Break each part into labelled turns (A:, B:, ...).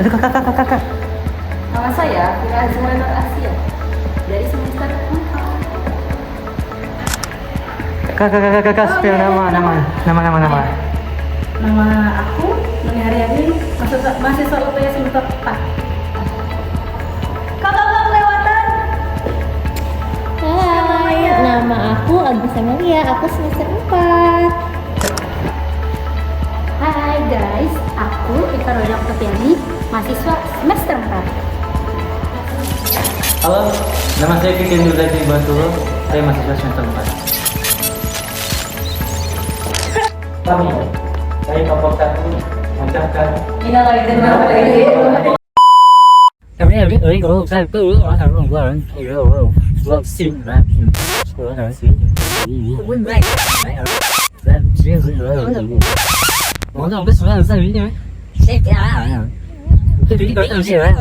A: Aduh kakak.
B: Nama saya Vira Azmana Asia dari semester 4.
A: Kakak, spill nama.
B: Nama aku Nuni Haryadi, mahasiswa UPS semester 4. Kalau nggak kelewatan.
C: Hai, nama aku Agus Amelia, aku semester 4.
B: Hai guys, aku Ika Roda Putiani, mahasiswa semester 4.
A: Halo, nama saya Kikin Dulati Batulo, saya mahasiswa semester 4. Kami, saya Bapak Tatu, mengucapkan
D: Em biết em biết của sao cứ ở thằng con qua rồi xin ra của nó xí quên mày làm chuyện rồi muốn không biết số là sao biết nhá sẽ cái biết cái gì vậy.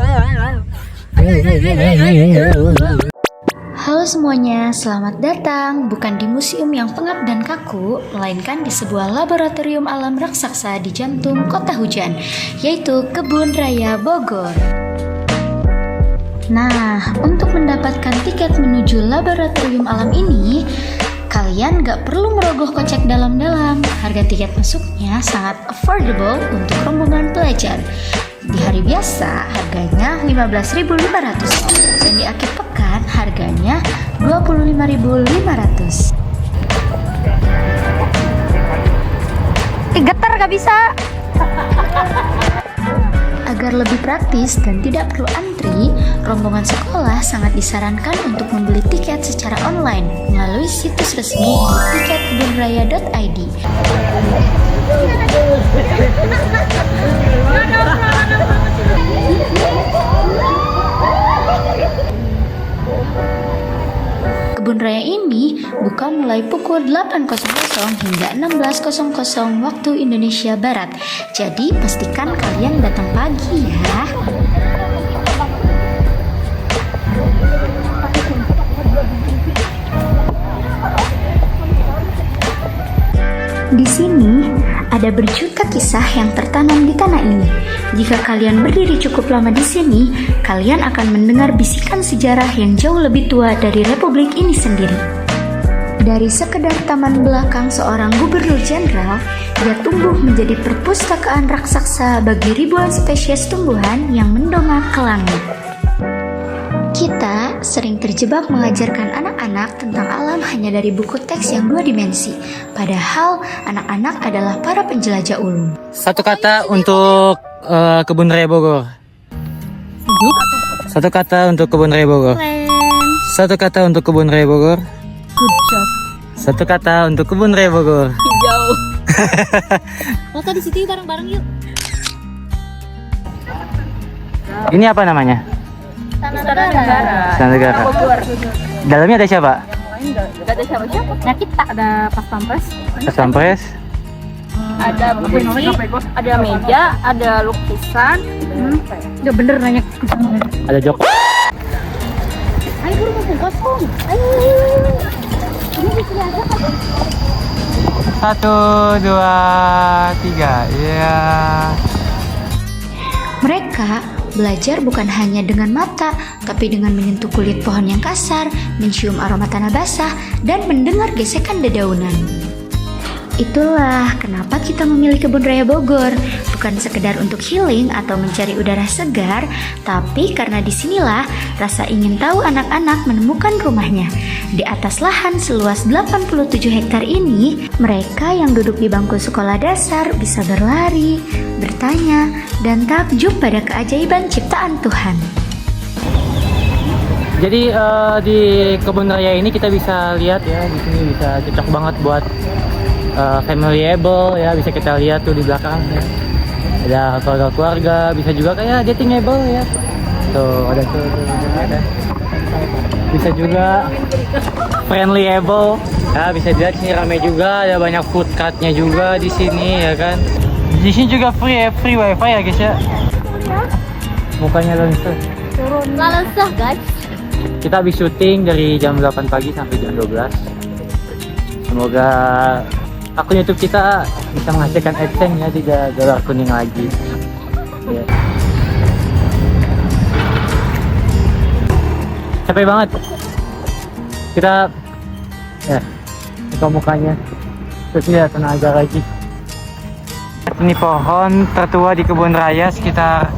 E: Halo semuanya, selamat datang bukan di museum yang pengap dan kaku, melainkan di sebuah laboratorium alam raksasa di jantung kota hujan, yaitu Kebun Raya Bogor. Nah, untuk mendapatkan tiket menuju laboratorium alam ini, kalian gak perlu merogoh kocek dalam-dalam. Harga tiket masuknya sangat affordable untuk rombongan pelajar. Di hari biasa harganya 15.500 dan di akhir pekan harganya 25.500.
B: Getar gak bisa.
E: Agar lebih praktis dan tidak perlu antri, rombongan sekolah sangat disarankan untuk membeli tiket secara online melalui situs resmi di tiketkebunraya.id. Kebun Raya ini buka mulai pukul 8.00 hingga 16.00 waktu Indonesia Barat. Jadi pastikan kalian datang pagi ya. Di sini ada berjuta kisah yang tertanam di tanah ini. Jika kalian berdiri cukup lama di sini, kalian akan mendengar bisikan sejarah yang jauh lebih tua dari Republik ini sendiri. Dari sekedar taman belakang seorang gubernur jenderal, ia tumbuh menjadi perpustakaan raksasa bagi ribuan spesies tumbuhan yang mendongak ke langit. Kita sering terjebak mengajarkan anak-anak tentang alam hanya dari buku teks yang 2 dimensi. Padahal anak-anak adalah para penjelajah ulung.
A: Satu kata untuk Kebun Raya Bogor. Satu kata untuk Kebun Raya Bogor. Satu kata untuk Kebun Raya Bogor.
B: Good job.
A: Satu kata untuk Kebun Raya Bogor.
B: Hijau.
C: Foto di situ bareng-bareng yuk.
A: Ini apa namanya? Istana Negara. Dalamnya ada siapa?
B: Gak ada siapa-siapa. Nah kita ada pas pampres.
A: Pas pampres.
B: Ada buku, ada meja, ada lukisan. Udah bener nanya.
A: Ada jok.
B: Ayo buru mumpung kosong. Ayo. Ini di sini aja kan.
A: 1, 2, 3. Iya.
E: Mereka belajar bukan hanya dengan mata, tapi dengan menyentuh kulit pohon yang kasar, mencium aroma tanah basah, dan mendengar gesekan dedaunan. Itulah kenapa kita memilih Kebun Raya Bogor, bukan sekedar untuk healing atau mencari udara segar, tapi karena disinilah rasa ingin tahu anak-anak menemukan rumahnya. Di atas lahan seluas 87 hektar ini, mereka yang duduk di bangku sekolah dasar bisa berlari, bertanya, dan takjub pada keajaiban ciptaan Tuhan.
A: Jadi di Kebun Raya ini kita bisa lihat ya, di sini bisa cocok banget buat familyable ya, bisa kita lihat tuh di belakang ya. Ada keluarga-keluarga, bisa juga kayak datingable ya. Tuh ada tuh ada. Bisa juga friendlyable ya, bisa dilihat sini ramai juga, ada banyak food cartnya juga di sini ya kan. Di sini juga free wifi ya guys ya. Mukanya lensa.
C: Lalesah guys.
A: Kita habis syuting dari jam 8 pagi sampai jam 12. Semoga akun YouTube kita bisa menghasilkan AdSense ya, tidak dolar kuning lagi. Ya. capek banget. Kita ya buka mukanya. Terus lihat tenaga lagi. Ini pohon tertua di kebun raya sekitar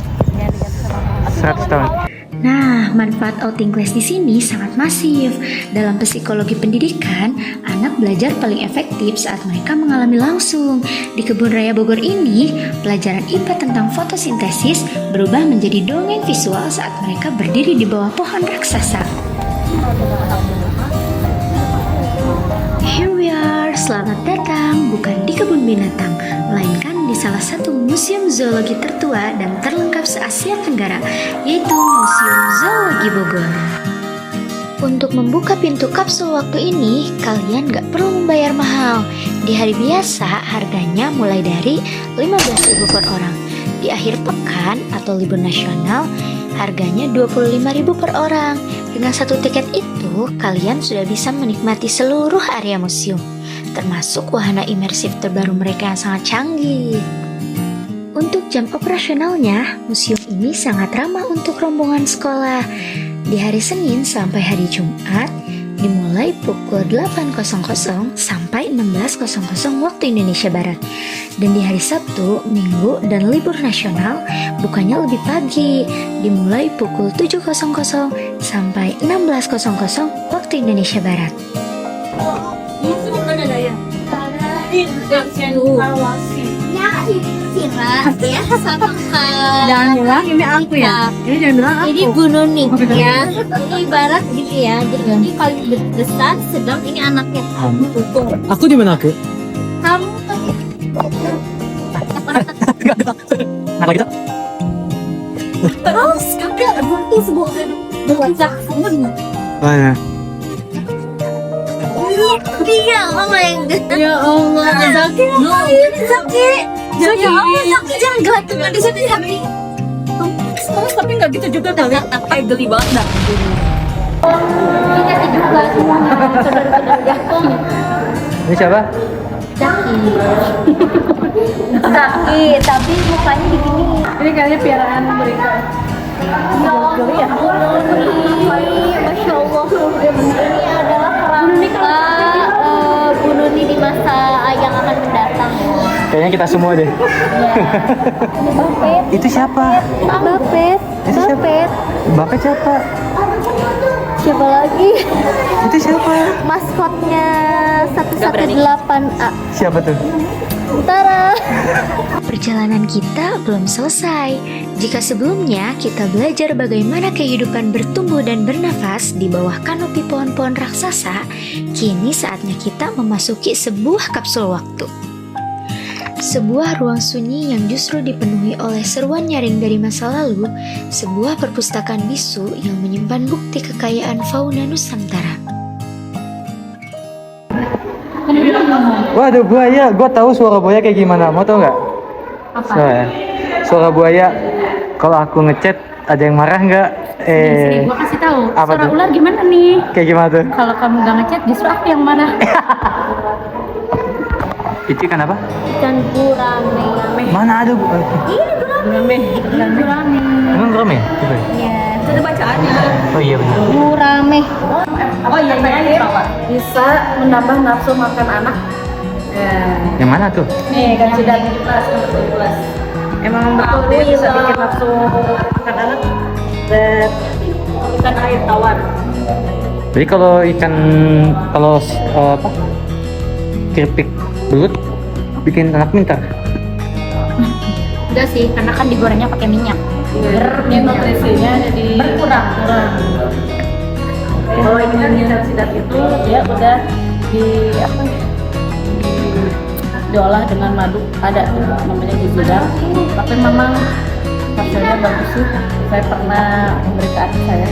A: 100 tahun.
E: Nah, manfaat outing class di sini sangat masif. Dalam psikologi pendidikan, anak belajar paling efektif saat mereka mengalami langsung. Di Kebun Raya Bogor ini, pelajaran IPA tentang fotosintesis berubah menjadi dongeng visual saat mereka berdiri di bawah pohon raksasa. Here we are, selamat datang bukan di kebun binatang, melainkan di salah satu museum zoologi tertua dan terlengkap se-Asia Tenggara, yaitu Museum Zoologi Bogor. Untuk membuka pintu kapsul waktu ini, kalian gak perlu membayar mahal. Di hari biasa, harganya mulai dari 15.000 per orang. Di akhir pekan atau libur nasional, harganya 25.000 per orang. Dengan satu tiket itu, kalian sudah bisa menikmati seluruh area museum, termasuk wahana imersif terbaru mereka yang sangat canggih. Untuk jam operasionalnya, museum ini sangat ramah untuk rombongan sekolah. Di hari Senin sampai hari Jumat, dimulai pukul 8.00 sampai 16.00 waktu Indonesia Barat. Dan di hari Sabtu, Minggu, dan libur nasional, bukanya lebih pagi, dimulai pukul 7.00 sampai 16.00 waktu Indonesia Barat.
B: Jangan bilang ini aku ya. Ini jangan bilang aku.
C: Ini bunuh nih ya. Ini ibarat gitu ya. Jadi ini paling besar, sedang ini anaknya.
A: Aku di mana aku?
C: Kamu
A: Apa kita?
C: terus kakak berarti sebuah belajar semua.
A: Mana?
C: Iya, oh my god.
B: Ya Allah,
C: Zaki, ini Zaki. Ya Allah, Zaki jangan gelantungan di sini Zaki.
B: tapi nggak gitu juga kali. Kayak geli banget dah.
C: Ini juga semuanya saudara-saudara.
A: Ini siapa?
C: Zaki, tapi mukanya begini.
B: Ini kayaknya piaraan mereka.
C: Geli ya? Masya Allah. Ini adalah kerangka Bununi di masa yang akan mendatang.
A: Kayaknya kita semua deh.
C: Bapet.
A: Itu siapa?
C: Bapet.
A: Itu siapa?
C: Bapet.
A: Bapak siapa?
C: Siapa lagi?
A: Itu siapa?
C: Maskotnya 118A.
A: Siapa tuh?
C: Tara.
E: Perjalanan kita belum selesai. Jika sebelumnya kita belajar bagaimana kehidupan bertumbuh dan bernafas di bawah kanopi pohon-pohon raksasa, kini saatnya kita memasuki sebuah kapsul waktu. Sebuah ruang sunyi yang justru dipenuhi oleh seruan nyaring dari masa lalu, sebuah perpustakaan bisu yang menyimpan bukti kekayaan fauna Nusantara.
A: Waduh, buaya. Gua tahu suara buaya kayak gimana. Mau tau nggak?
B: Apa?
A: Suara buaya. Kalau aku ngechat, ada yang marah nggak?
B: Gua kasih tahu.
A: Apa
B: Suara
A: tuh?
B: ular gimana nih?
A: Kayak gimana tuh?
B: Kalau kamu nggak ngechat, justru aku yang marah.
A: Itu ikan apa?
C: Ikan gurame.
A: Mana ada?
B: Gurame.
A: Emang gurame? Coba.
C: Ya.
B: Itu ada bacaannya.
A: Oh iya benar.
C: Gurame.
B: Oh iya, bisa menambah nafsu makan anak.
A: Yang mana tuh?
B: Nih, kan sudah 17. Emang betul dia bisa bikin nafsu makan anak dan ikan air tawar.
A: Jadi kalau ikan apa? Keripik belut bikin anak pintar.
C: Enggak sih, karena kan digorengnya pakai minyak.
B: Nutrisinya jadi berkurang. Kalau ikan yang sidat itu dia udah diolah dengan madu, ada tuh namanya gizidan. Tapi memang hasilnya bagus sih. Saya pernah memberi ke adik saya.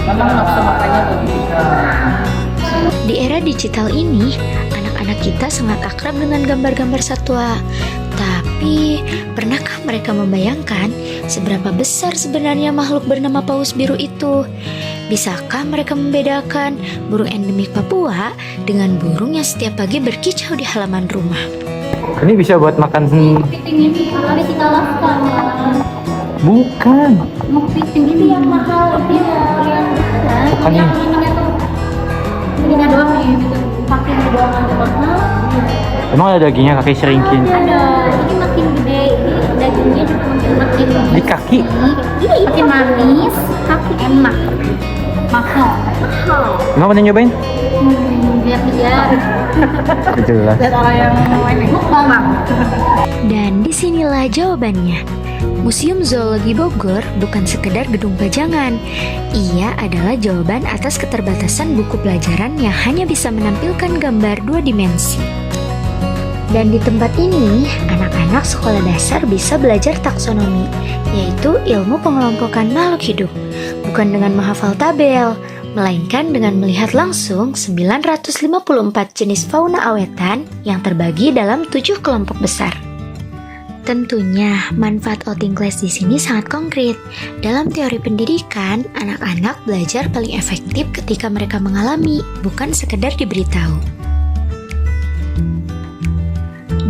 B: Memang nafsu makannya bagus.
E: Di era digital ini, anak-anak kita sangat akrab dengan gambar-gambar satwa. Tapi, pernahkah mereka membayangkan seberapa besar sebenarnya makhluk bernama paus biru itu? Bisakah mereka membedakan burung endemik Papua dengan burung yang setiap pagi berkicau di halaman rumah?
A: Ini bisa buat makan
C: Kepiting ini kali kita laskan.
A: Bukan.
C: Kepiting itu yang mahal itu yang besar.
A: Bukan
C: yang
A: ini.
C: ininya tuh. Ininya doang nih, gitu. Kakinya doang aja mahal.
A: Emang ada dagingnya kaki seringkin?
C: Ada. Ini makin gede, ini dagingnya juga makin
A: Di kaki?
C: Iya, makin manis, kaki enak. Mahal. Mahal.
A: Emang pernah nyobain?
C: Biar-biar.
A: Jelas.
B: Lihat orang yang ini mukbang bang.
E: Dan disinilah jawabannya. Museum Zoologi Bogor bukan sekedar gedung pajangan. Ia adalah jawaban atas keterbatasan buku pelajaran yang hanya bisa menampilkan gambar 2 dimensi. Dan di tempat ini, anak-anak sekolah dasar bisa belajar taksonomi, yaitu ilmu pengelompokan makhluk hidup. Bukan dengan menghafal tabel, melainkan dengan melihat langsung 954 jenis fauna awetan yang terbagi dalam 7 kelompok besar. Tentunya, manfaat outing class di sini sangat konkret. Dalam teori pendidikan, anak-anak belajar paling efektif ketika mereka mengalami, bukan sekedar diberitahu.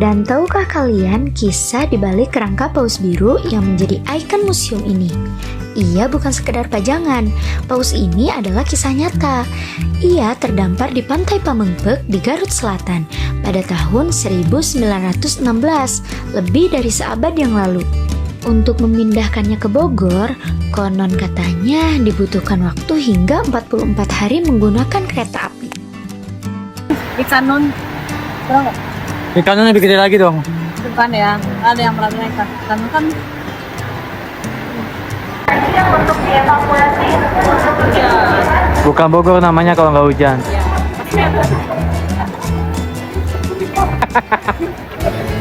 E: Dan tahukah kalian kisah di balik kerangka paus biru yang menjadi ikon museum ini? Ia bukan sekedar pajangan. Paus ini adalah kisah nyata. Ia terdampar di pantai Pamengpeuk di Garut Selatan pada tahun 1916, lebih dari seabad yang lalu. Untuk memindahkannya ke Bogor, konon katanya dibutuhkan waktu hingga 44 hari menggunakan kereta api.
B: Ikan nun. Tahu nggak?
A: Ikannya lebih gede lagi dong.
B: Bukan ya. Ada yang pernah bilang ikan. Ikan nun kan.
A: Bukan Bogor namanya kalau nggak hujan.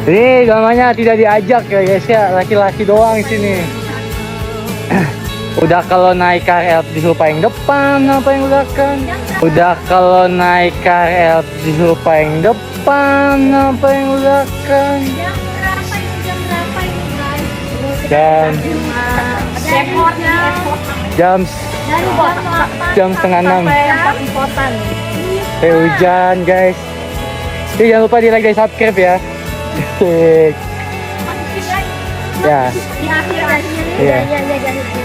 A: Ini namanya tidak diajak ya guys ya, laki-laki doang di sini. Udah kalau naik KRL disuruh paling depan, apa yang belakang? Udah kalau naik KRL disuruh paling depan, apa yang belakang?
C: Jam berapa ini guys?
A: Dan jam jam setengah 6. Hujan guys. Jadi jangan lupa di like dan subscribe ya. Ya.
C: Di akhir.
A: Iya.
C: Ya.